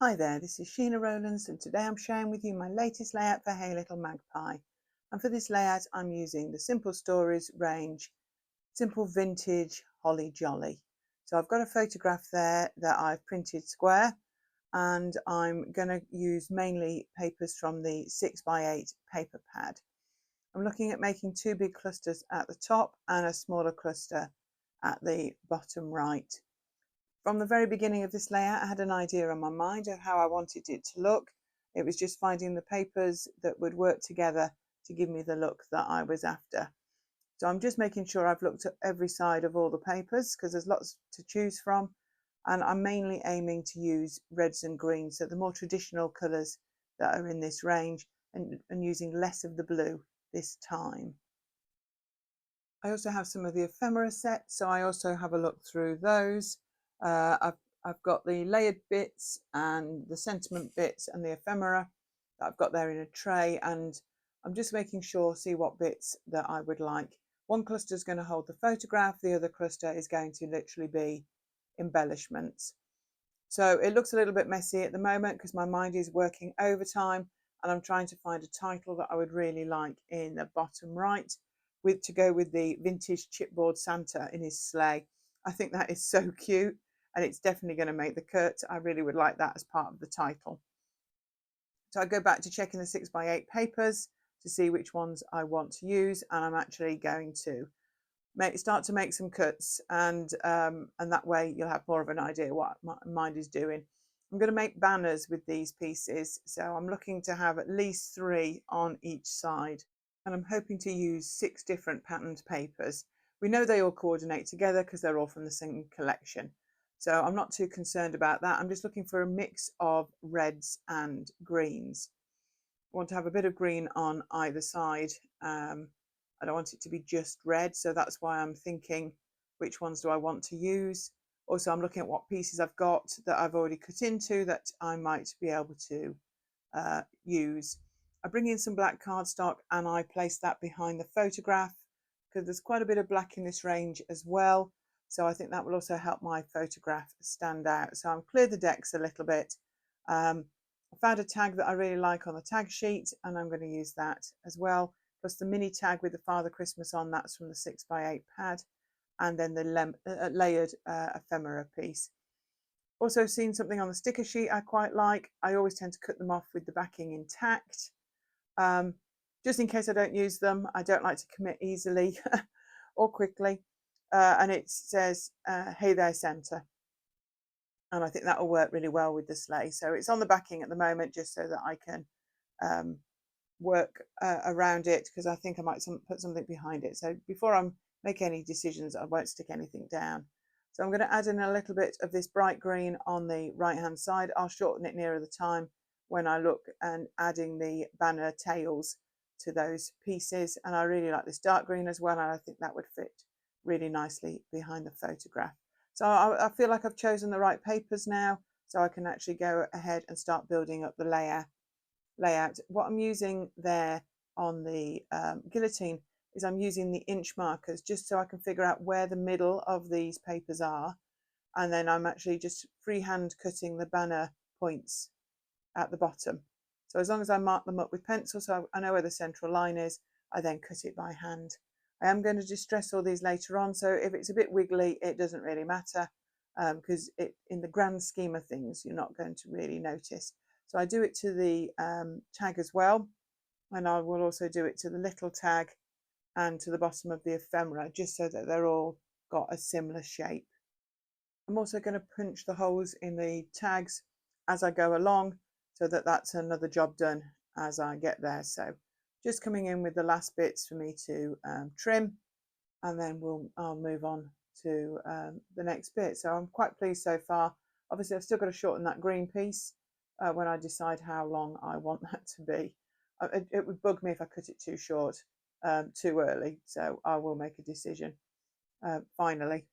Hi there, this is Sheena Rowlands and today I'm sharing with you my latest layout for Hey Little Magpie. And for this layout I'm using the Simple Stories range, Simple Vintage Holly Jolly. So I've got a photograph there that I've printed square and I'm going to use mainly papers from the 6x8 paper pad. I'm looking at making two big clusters at the top and a smaller cluster at the bottom right. From the very beginning of this layout, I had an idea in my mind of how I wanted it to look. It was just finding the papers that would work together to give me the look that I was after. So I'm just making sure I've looked at every side of all the papers because there's lots to choose from. And I'm mainly aiming to use reds and greens, so the more traditional colours that are in this range, and using less of the blue this time. I also have some of the ephemera sets, so I also have a look through those. I've got the layered bits and the sentiment bits and the ephemera that I've got there in a tray, and I'm just making sure, see what bits that I would like. One cluster is going to hold the photograph, the other cluster is going to literally be embellishments. So it looks a little bit messy at the moment because my mind is working overtime and I'm trying to find a title that I would really like in the bottom right to go with the vintage chipboard Santa in his sleigh. I think that is so cute and it's definitely going to make the cut. I really would like that as part of the title. So I go back to checking the 6x8 papers to see which ones I want to use, and I'm actually going to start to make some cuts, and that way you'll have more of an idea what my mind is doing. I'm going to make banners with these pieces, so I'm looking to have at least 3 on each side, and I'm hoping to use 6 different patterned papers. We know they all coordinate together because they're all from the same collection, so I'm not too concerned about that. I'm just looking for a mix of reds and greens. I want to have a bit of green on either side. I don't want it to be just red, so that's why I'm thinking which ones do I want to use. Also, I'm looking at what pieces I've got that I've already cut into that I might be able to use. I bring in some black cardstock and I place that behind the photograph because there's quite a bit of black in this range as well. So I think that will also help my photograph stand out. So I'm clear the decks a little bit. I found a tag that I really like on the tag sheet and I'm going to use that as well. Plus the mini tag with the Father Christmas on, that's from the 6x8 pad. And then the layered ephemera piece. Also seen something on the sticker sheet I quite like. I always tend to cut them off with the backing intact. Just in case I don't use them, I don't like to commit easily or quickly. And it says, hey there, Santa. And I think that will work really well with the sleigh. So it's on the backing at the moment just so that I can work around it, because I think I might put something behind it. So before I make any decisions, I won't stick anything down. So I'm going to add in a little bit of this bright green on the right hand side. I'll shorten it nearer the time when I look and adding the banner tails to those pieces. And I really like this dark green as well, and I think that would fit really nicely behind the photograph. So I feel like I've chosen the right papers now, so I can actually go ahead and start building up the layout. What I'm using there on the guillotine is I'm using the inch markers just so I can figure out where the middle of these papers are, and then I'm actually just freehand cutting the banner points at the bottom. So as long as I mark them up with pencil so I know where the central line is, I then cut it by hand. I am going to distress all these later on, so if it's a bit wiggly it doesn't really matter, because in the grand scheme of things you're not going to really notice. So I do it to the tag as well, and I will also do it to the little tag and to the bottom of the ephemera, just so that they're all got a similar shape. I'm also going to punch the holes in the tags as I go along, so that that's another job done as I get there. So just coming in with the last bits for me to trim, and then I'll move on to the next bit. So I'm quite pleased so far. Obviously I've still got to shorten that green piece when I decide how long I want that to be. It would bug me if I cut it too short too early, so I will make a decision finally.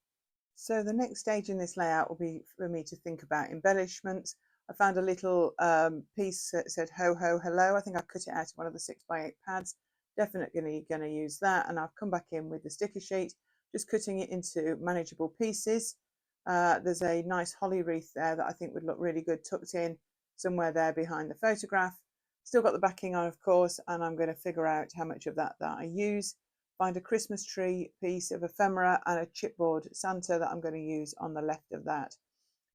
So the next stage in this layout will be for me to think about embellishments. I found a little piece that said ho ho hello. I think I cut it out of one of the 6x8 pads. Definitely going to use that, and I've come back in with the sticker sheet, just cutting it into manageable pieces. There's a nice holly wreath there that I think would look really good tucked in somewhere there behind the photograph. Still got the backing on, of course, and I'm going to figure out how much of that I use. Find a Christmas tree piece of ephemera and a chipboard Santa that I'm going to use on the left of that.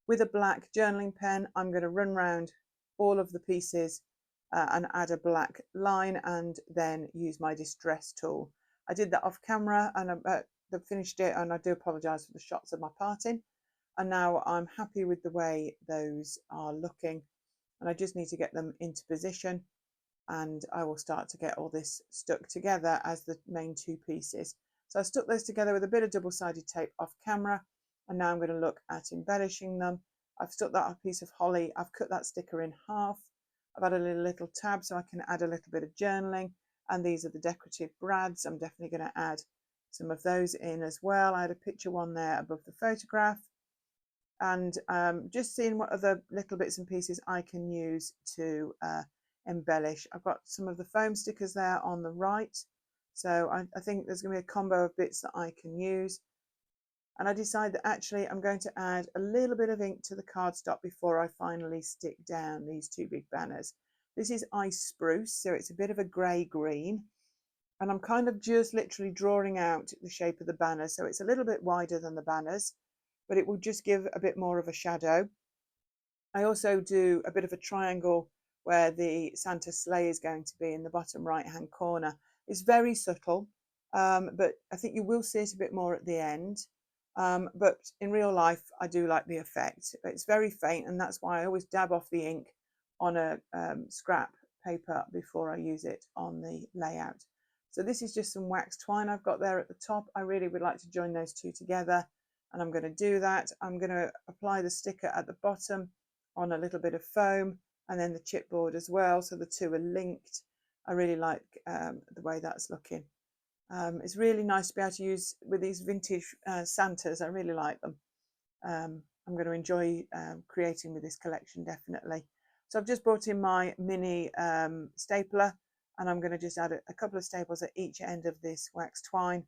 With a black journaling pen, I'm going to run round all of the pieces and add a black line, and then use my distress tool. I did that off camera and I finished it, and I do apologise for the shots of my parting. And now I'm happy with the way those are looking, and I just need to get them into position, and I will start to get all this stuck together as the main two pieces. So I stuck those together with a bit of double-sided tape off camera, and now I'm going to look at embellishing them. I've stuck that on a piece of holly. I've cut that sticker in half. I've added a little tab so I can add a little bit of journaling, and these are the decorative brads. I'm definitely going to add some of those in as well. I had a picture one there above the photograph, and just seeing what other little bits and pieces I can use to embellish. I've got some of the foam stickers there on the right, so I think there's going to be a combo of bits that I can use. And I decided that actually I'm going to add a little bit of ink to the cardstock before I finally stick down these two big banners. This is ice spruce, so it's a bit of a grey green, and I'm kind of just literally drawing out the shape of the banners, so it's a little bit wider than the banners, but it will just give a bit more of a shadow. I also do a bit of a triangle where the Santa sleigh is going to be in the bottom right hand corner. It's very subtle, but I think you will see it a bit more at the end. But in real life, I do like the effect. It's very faint, and that's why I always dab off the ink on a scrap paper before I use it on the layout. So this is just some wax twine I've got there at the top. I really would like to join those two together, and I'm going to do that. I'm going to apply the sticker at the bottom on a little bit of foam, and then the chipboard as well, so the two are linked. I really like the way that's looking. It's really nice to be able to use with these vintage Santas. I really like them. I'm going to enjoy creating with this collection, definitely. So I've just brought in my mini stapler, and I'm going to just add a couple of staples at each end of this wax twine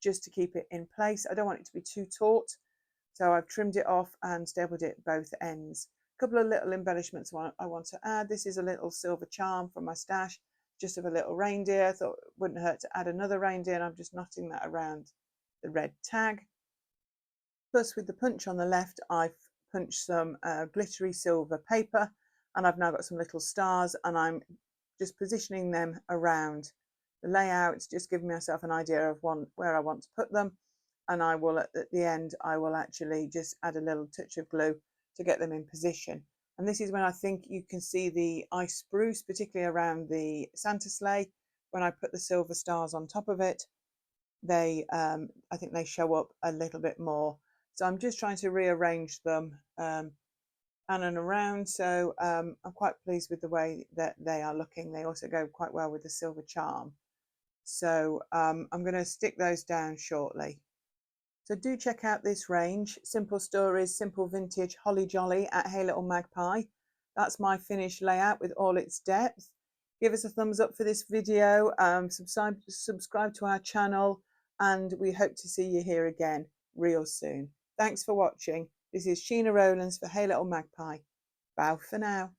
just to keep it in place. I don't want it to be too taut, so I've trimmed it off and stapled it both ends. A couple of little embellishments I want to add. This is a little silver charm from my stash, just of a little reindeer. I thought it wouldn't hurt to add another reindeer, and I'm just knotting that around the red tag. Plus, with the punch on the left, I've punched some glittery silver paper, and I've now got some little stars, and I'm just positioning them around the layout, just giving myself an idea of where I want to put them. And I will, at the end, I will actually just add a little touch of glue to get them in position. And this is when I think you can see the ice spruce, particularly around the Santa sleigh. When I put the silver stars on top of it, they I think they show up a little bit more. So I'm just trying to rearrange them and around. So I'm quite pleased with the way that they are looking. They also go quite well with the silver charm. So I'm going to stick those down shortly. So do check out this range, Simple Stories, Simple Vintage Holly Jolly at Hey Little Magpie. That's my finished layout with all its depth. Give us a thumbs up for this video, subscribe to our channel, and we hope to see you here again real soon. Thanks for watching. This is Sheena Rowlands for Hey Little Magpie. Bow for now.